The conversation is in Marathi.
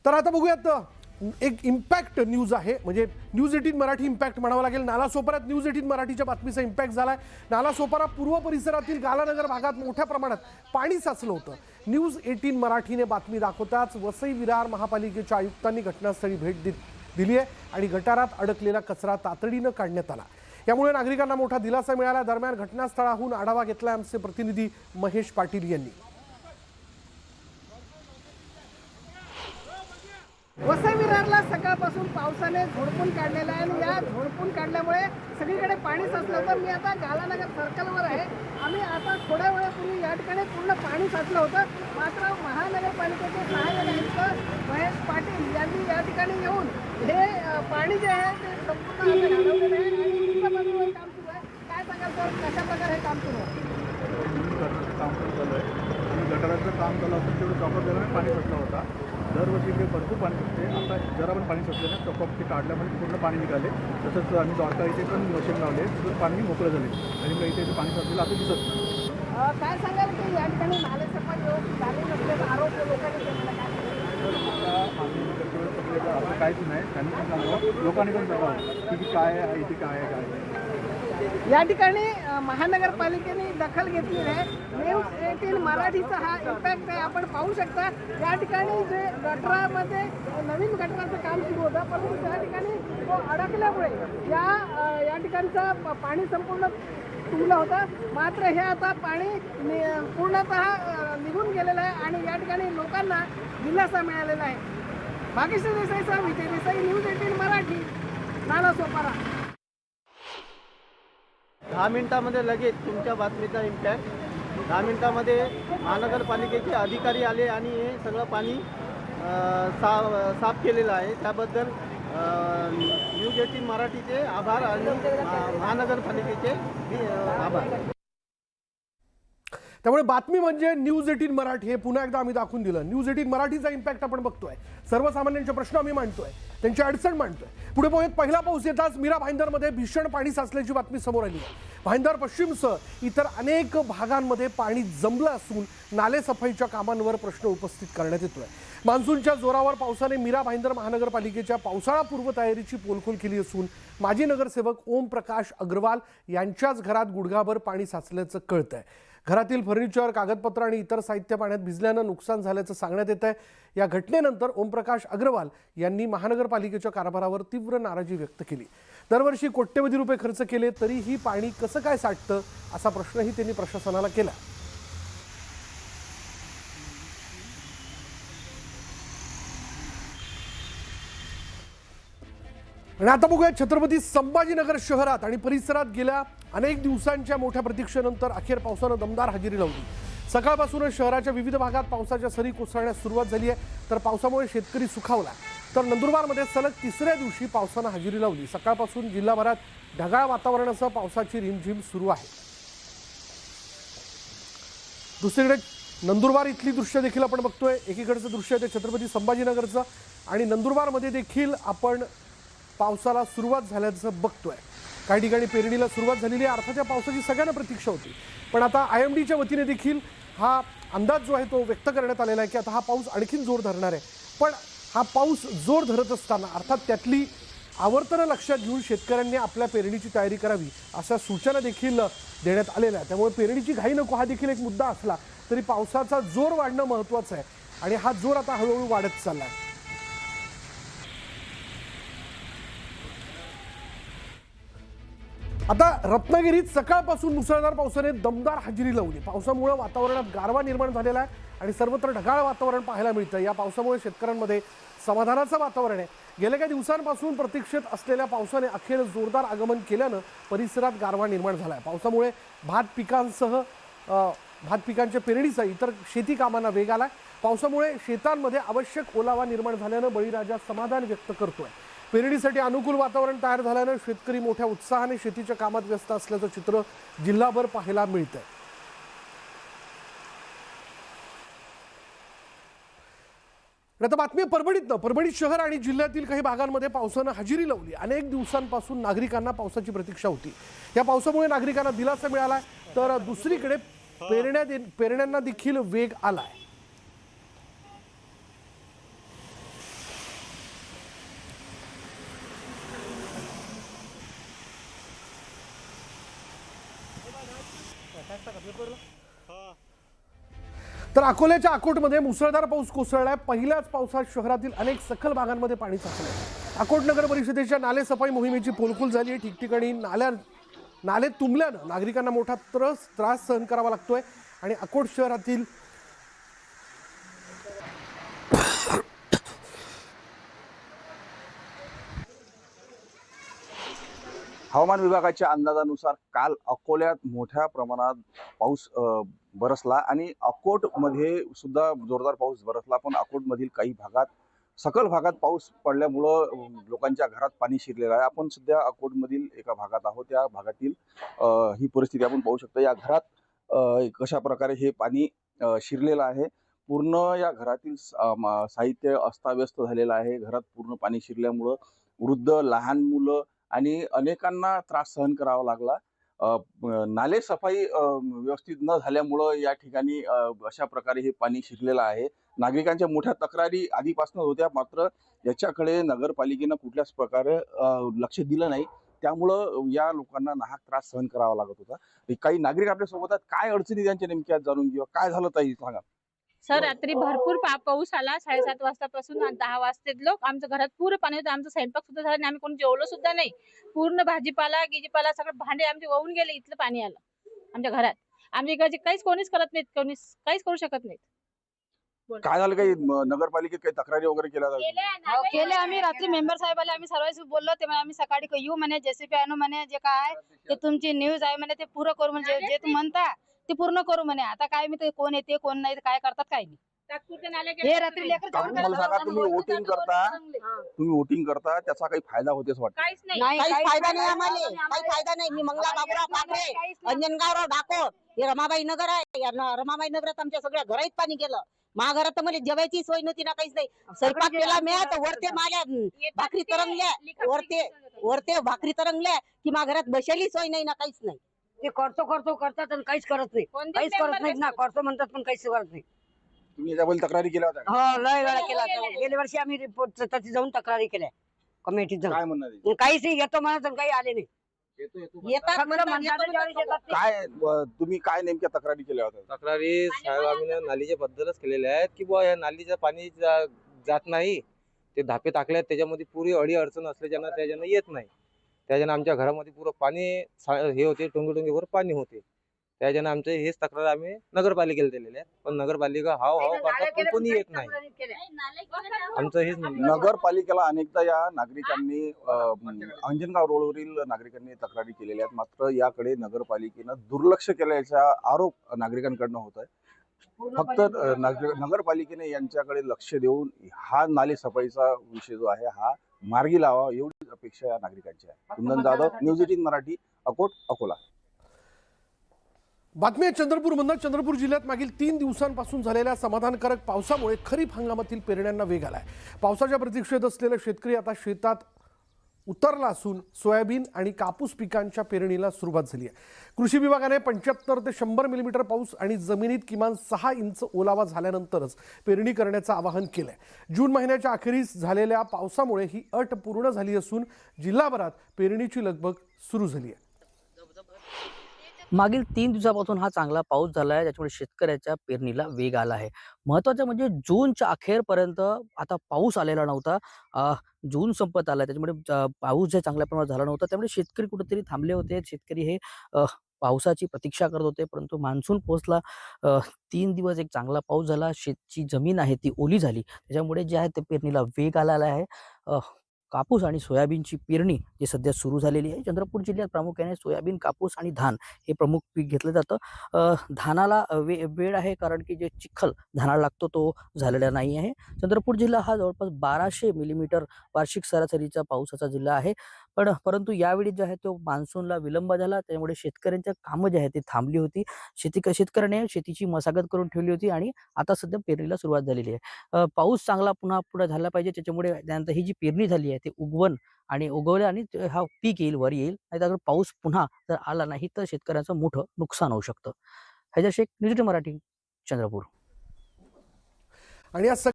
तर आता बघूयात एक इम्पॅक्ट न्यूज आहे, म्हणजे न्यूज 18 मराठी इम्पॅक्ट म्हणावं लागेल। नालासोपाऱ्यात न्यूज 18 मराठीच्या बातमीचा इम्पॅक्ट झालाय। नालासोपारा पूर्व परिसरातील गालानगर भागात मोठ्या प्रमाणात पाणी साचलं होतं। न्यूज 18 मराठीने बातमी दाखवताच वसई विरार महापालिकेच्या आयुक्तांनी घटनास्थळी भेट दिली आहे आणि गटारात अडकलेला कचरा तातडीनं काढण्यात आला। यामुळे नागरिकांना मोठा दिलासा मिळाला। दरम्यान घटनास्थळाहून आढावा घेतला आमचे प्रतिनिधी महेश पाटील यांनी। वसई विरारला सकाळपासून पावसाने झोडपून काढलेला आहे आणि या झोडपून काढल्यामुळे सगळीकडे पाणी साचलं होतं। मी आता गालानगर सर्कलवर आहे। आम्ही आता थोड्या वेळापूर्वी या ठिकाणी पूर्ण पाणी साचलं होतं, मात्र महानगरपालिकेचे सहाय्यक आयुक्त महेश पाटील यांनी या ठिकाणी येऊन हे पाणी जे आहे ते संपूर्ण घालवलेलं आहे आणि दुसऱ्या बाजूला काम सुरू आहे। काय सांगाल सर, कशा प्रकारे हे काम सुरू आहे? काम चालू आहे। गटाराचं काम चालू असतं तेवढं चौकात पाणी साचलं होता। दरवर्षी इकडे भरपूर पाणी सुटते। आता जरा पण पाणी सुटले ना, चौकात ते काढल्यामुळे पूर्ण पाणी निघाले। तसंच आम्ही द्वारका इथे पण मशीन लावले, तिथून पाणी मोकळं झाले आणि मग इथे पाणी साचलेलं असं दिसत नाही। काय सांगाल की या ठिकाणी नालेसफाई व्यवस्थित झाली नसल्याचा आरोप लोकांनी केलेला काय? असं काहीच नाही, त्यांनी पण सांगावं, लोकांनी पण सांगावं की काय आहे इथे, काय आहे काय आहे। या ठिकाणी महानगरपालिकेने दखल घेतलेली आहे। न्यूज 18 मराठीचा हा इम्पॅक्ट आहे, आपण पाहू शकता। या ठिकाणी जे गटारामध्ये नवीन गटाराचं काम सुरू होतं, परंतु त्या ठिकाणी तो अडकल्यामुळे या ठिकाणचा पाणी संपूर्ण तुंबलं होतं। मात्र हे आता पाणी पूर्णतः निघून गेलेलं आहे आणि या ठिकाणी लोकांना दिलासा मिळालेला आहे। भाग्यश्री देसाईचा विजय देसाई, न्यूज 18 मराठी, नालासोपारा। 10 मिनिटामध्ये लगेच तुमच्या बातमीचा इम्पॅक्ट। 10 मिनिटामध्ये महानगरपालिकेचे अधिकारी आले आणि हे सगळं पाणी साफ केलेलं आहे। त्याबद्दल न्यूज 18 मराठीचे आभार आणि महानगरपालिकेचे आभार। त्यामुळे बातमी म्हणजे न्यूज 18 मराठी हे पुन्हा एकदा आम्ही दाखवून दिलं। न्यूज 18 मराठीचा इम्पॅक्ट आपण बघतोय, सर्वसामान्यांचे प्रश्न आम्ही मांडतोय, त्यांची अडचण मांडतोय। पुढे पोहोचत पहिला पाऊस येताच मीरा भाईंदरमध्ये भीषण पाणी साचल्याची बातमी समोर आली आहे। भाईंदर पश्चिमसह इतर अनेक भागांमध्ये पाणी जमलं असून नालेसफाईच्या कामांवर प्रश्न उपस्थित करण्यात येतोय। मान्सूनच्या जोरावर पावसाने मीरा भाईंदर महानगरपालिकेच्या पावसाळा पूर्व तयारीची पोलखोल केली असून माजी नगरसेवक ओम प्रकाश अग्रवाल यांच्याच घरात गुडघाभर पाणी साचल्याचं कळतंय। घरातील फर्निचर, कागदपत्र आणि इतर साहित्य पाण्यात भिजल्यानं नुकसान झाल्याचं सांगण्यात येत आहे। या घटनेनंतर ओमप्रकाश अग्रवाल यांनी महानगरपालिकेच्या कारभारावर तीव्र नाराजी व्यक्त केली। दरवर्षी कोट्यवधी रुपये खर्च केले तरीही पाणी कसं काय साठतं असा प्रश्नही त्यांनी प्रशासनाला केला। आणि आता बघूया छत्रपती संभाजीनगर शहरात आणि परिसरात गेल्या अनेक दिवसांच्या मोठ्या प्रतीक्षेनंतर अखेर पावसानं दमदार हजेरी लावली। सकाळपासूनच शहराच्या विविध भागात पावसाच्या सरी कोसळण्यास सुरुवात झाली आहे, तर पावसामुळे शेतकरी सुखावला। तर नंदुरबारमध्ये सलग तिसऱ्या दिवशी पावसानं हजेरी लावली। सकाळपासून जिल्हाभरात ढगाळ वातावरणासह पावसाची रिमझिम सुरू आहे। दुसरीकडे नंदुरबार इथली दृश्य देखील आपण बघतोय। एकीकडचं दृश्य ते छत्रपती संभाजीनगरचं आणि नंदुरबारमध्ये देखील आपण पावसाला सुरुवात झाल्याचं बघतोय। काही ठिकाणी पेरणीला सुरुवात झालेली आहे। अर्थात या पावसाची सगळ्यांना प्रतीक्षा होती, पण आता IMDच्या वतीने देखील हा अंदाज जो आहे तो व्यक्त करण्यात आलेला आहे की आता हा पाऊस आणखीन जोर धरणार आहे। पण हा पाऊस जोर धरत असताना अर्थात त्यातली आवर्तनं लक्षात घेऊन शेतकऱ्यांनी आपल्या पेरणीची तयारी करावी अशा सूचना देखील देण्यात आलेल्या आहेत। त्यामुळे पेरणीची घाई नको हा देखील एक मुद्दा असला तरी पावसाचा जोर वाढणं महत्त्वाचं आहे आणि हा जोर आता हळूहळू वाढत चालला आहे। आता रत्नागिरीत सकाळपासून मुसळधार पावसाने दमदार हजेरी लावली। पावसामुळे वातावरणात गारवा निर्माण झालेला आहे आणि सर्वत्र ढगाळ वातावरण पाहायला मिळतं। या पावसामुळे शेतकऱ्यांमध्ये समाधानाचं वातावरण आहे। गेल्या काही दिवसांपासून प्रतीक्षेत असलेल्या पावसाने अखेर जोरदार आगमन केल्यानं परिसरात गारवा निर्माण झाला आहे। पावसामुळे भात पिकांच्या पेरणीसह इतर शेती कामांना वेग आला। पावसामुळे शेतांमध्ये आवश्यक ओलावा निर्माण झाल्यानं बळीराजा समाधान व्यक्त करतोय। पेरणीसाठी अनुकूल वातावरण तयार झाल्यानं शेतकरी मोठ्या उत्साहाने शेतीच्या कामात व्यस्त असल्याचं चित्र जिल्हाभर पाहायला मिळतंय। आता बातमी परभणीतनं। परभणी शहर आणि जिल्ह्यातील काही भागांमध्ये पावसानं हजेरी लावली। अनेक दिवसांपासून नागरिकांना पावसाची प्रतीक्षा होती। या पावसामुळे नागरिकांना दिलासा मिळालाय, तर दुसरीकडे पेरण्यांना देखील वेग आलाय। तर अकोल्याच्या अकोटमध्ये मुसळधार पाऊस कोसळलाय. पहिल्याच पावसात शहरातील अनेक सखल भागांमध्ये पाणी साचलंय. अकोट नगर परिषदेच्या नाले सफाई मोहिमेची पोलखोल झाली आहे. ठिकठिकाणी नाले तुंबल्यानं नागरिकांना मोठा त्रास सहन करावा लागतोय. आणि अकोट शहरातील हवामान विभागाच्या अंदाजानुसार काल अकोल्यात मोठ्या प्रमाणात पाऊस बरसला आणि अकोटमध्ये सुद्धा जोरदार पाऊस बरसला. पण अकोटमधील काही भागात सकल भागात पाऊस पडल्यामुळं लोकांच्या घरात पाणी शिरलेलं आहे. आपण सध्या अकोटमधील एका भागात आहोत. त्या भागातील ही परिस्थिती आपण पाहू शकतो. या घरात कशा प्रकारे हे पाणी शिरलेलं आहे. पूर्ण या घरातील साहित्य अस्ताव्यस्त झालेलं आहे. घरात पूर्ण पाणी शिरल्यामुळं वृद्ध, लहान मुलं आणि अनेकांना त्रास सहन करावा लागला. नाले सफाई व्यवस्थित न झाल्यामुळं या ठिकाणी अशा प्रकारे हे पाणी शिरलेलं आहे. नागरिकांच्या मोठ्या तक्रारी आधीपासून होत्या, मात्र याच्याकडे नगरपालिकेनं कुठल्याच प्रकारे लक्ष दिलं नाही. त्यामुळं या लोकांना नाहक त्रास सहन करावा लागत होता. काही नागरिक आपल्या सोबत आहेत. काय अडचणी त्यांच्या नेमक्या जाणून घेऊ. काय झालं ताई सांगा. सर रात्री भरपूर पाऊस आला. 7:30 वाजतापासून 10 वाजते लोक आमच्या घरात पूर्ण पाणी होतं. आमचा स्वयंपाक सुद्धा झाला नाही. आम्ही कोणी जेवलो सुद्धा नाही. पूर्ण भाजीपाला गिजीपाला सगळं भांडे आमचे वाहून गेले. इथलं पाणी आलं आमच्या घरात. आमच्या इकडचे काहीच कोणीच करत नाहीत. कोणीच काहीच करू शकत नाहीत. काय झालं, काही नगरपालिकेत काही तक्रारी वगैरे केल्या? केले आम्ही रात्री मेंबर साहेबाला आम्ही सर्वांशी बोललो. ते म्हणे आम्ही सकाळी येऊ म्हणे, जेसीबी आणू म्हणे, जे काय ते तुमची न्यूज आहे म्हणे ते पूर्ण करू म्हणजे जे तुम्ही म्हणता ते पूर्ण करू म्हणे. आता काय मी ते कोण येते कोण नाही काय करतात काय नाही. हे रात्री मला सांगा, तुम्ही वोटिंग करता त्याचा काही फायदा होते असं वाटतं? काहीच नाही. काही फायदा नाही आम्हाला, काही फायदा नाही. मी मंगला बाबुराव पाखरे, अंजनगावराव ढाकोर, हे रमाबाई नगर आहे. या रमाबाई नगरात आमच्या सगळ्या घरात पाणी गेलं. माझ्या घरात तर मला जेवायची सोय नव्हती ना, काहीच नाही. स्वयंपाक केला मी तर वरते माझ्या भाकरी तरंगल्या, वरते भाकरी तरंगल्या की माझ्या घरात बसायली सोय नाही ना, काहीच नाही. ते करतो करतात आणि काहीच करत नाही. काहीच करत नाहीत ना. करतो म्हणतात पण काहीच करत नाही. तुम्ही याच्याबद्दल तक्रारी केल्या होत्या का? हो, लय वेळा केला. गेल्या वर्षी आम्ही रिपोर्ट त्याची जाऊन तक्रारी केल्या कमिटीत काय जाऊन. म्हणणार आहे? काहीच नाही. येतो म्हणत आणि काही आले नाही. येतात फक्त म्हणतात, म्हणतात येतो ज्यावेळेस म्हणतात. येतात ते. काय तुम्ही काय नेमक्या तक्रारी केल्या होत्या? तक्रारी साहेब आम्ही नालीच्या बद्दलच केलेल्या आहेत की बुवा या नालीचं पाणी जात नाही. ते धापे टाकल्यात त्याच्यामध्ये पुरी अडी अडचण असल्याच्यानं त्याच्यानं येत नाही. त्याच्यानं आमच्या घरामध्ये पुरं पाणी हे होते, टोंगे पाणी होते. त्याच्यानं आमचे हेच तक्रार आम्ही नगरपालिकेला दिलेले आहेत. पण नगरपालिका हाव करतात पण कोणी येत नाही. आमचं हेच म्हणणं आहे. नगरपालिकेला अनेकदा या नागरिकांनी अंजनगाव रोडवरील नागरिकांनी तक्रारी केलेल्या आहेत, मात्र याकडे नगरपालिकेनं दुर्लक्ष केल्याचा आरोप नागरिकांकडनं होत आहे. फक्त नगरपालिकेने यांच्याकडे लक्ष देऊन हा नाले सफाईचा विषय जो आहे हा मार्गी लावा, एवढीच अपेक्षा या नागरिकांची आहे. कुंदन जाधव, न्यूज 18 मराठी, अकोट, अकोला. बातमी आहे चंद्रपूरमधून. चंद्रपूर जिल्ह्यात मागील 3 दिवसांपासून झालेल्या समाधानकारक पावसामुळे खरीप हंगामातील पेरण्यांना वेग आलाय. पावसाच्या प्रतीक्षेत असलेले शेतकरी आता शेतात उतरला असून सोयाबीन आणि कापूस पिकांच्या पेरणीला सुरुवात झाली आहे. कृषी विभागाने 75 ते 100 मिलीमीटर पाऊस आणि जमिनीत किमान 6 इंच ओलावा झाल्यानंतरच पेरणी करण्याचं आवाहन केलंय. जून महिन्याच्या अखेरीस झालेल्या पावसामुळे ही अट पूर्ण झाली असून जिल्हाभरात पेरणीची लगबग सुरू झाली आहे. मागील 3 दिवसापासून हा चांगला पाऊस झाला आहे, त्याच्यामुळे शेतकऱ्याच्या पेरणीला वेग आला आहे. महत्त्वाचं म्हणजे जूनच्या अखेरपर्यंत आता पाऊस आलेला नव्हता. जून संपत आला, त्याच्यामुळे पाऊस जे चांगल्या प्रमाणात झाला नव्हता, त्यामुळे शेतकरी कुठेतरी थांबले होते. शेतकरी हे पावसाची प्रतीक्षा करत होते, परंतु मान्सून पोहोचला. 3 दिवस एक चांगला पाऊस झाला, शेतची जमीन आहे ती ओली झाली, त्याच्यामुळे जे आहे ते पेरणीला वेग आलेला आहे. कापूस आणि सोयाबीनची पेरणी जी सध्या सुरू झालेली आहे. चंद्रपूर जिल्ह्यात प्रामुख्याने सोयाबीन, कापूस आणि धान हे प्रमुख पीक घेतलं जातं. धानाला वेळ आहे, कारण की जे चिखल धानाला लागतो तो झालेला नाही आहे. चंद्रपूर जिल्हा हा जवळपास 1200 मिलीमीटर वार्षिक सरासरीचा पावसाचा जिल्हा आहे. परंतु यावेळी जे आहे तो मान्सूनला विलंब झाला, त्यामुळे शेतकऱ्यांच्या कामं जे आहे ती थांबली होती. शेतकऱ्याने शेतीची मशागत करून ठेवली होती आणि आता सध्या पेरणीला सुरुवात झालेली आहे. पाऊस चांगला पुढे झाला पाहिजे, त्याच्यामुळे त्यानंतर ही जी पेरणी झाली आहे ते उगवण आणि उगवले आणि हा पीक येईल, वर येईल. नाही तर पाऊस पुन्हा जर आला नाही तर शेतकऱ्याचं मोठं नुकसान होऊ शकतं. हैदर शेख, न्यूज 18 मराठी, चंद्रपूर. आणि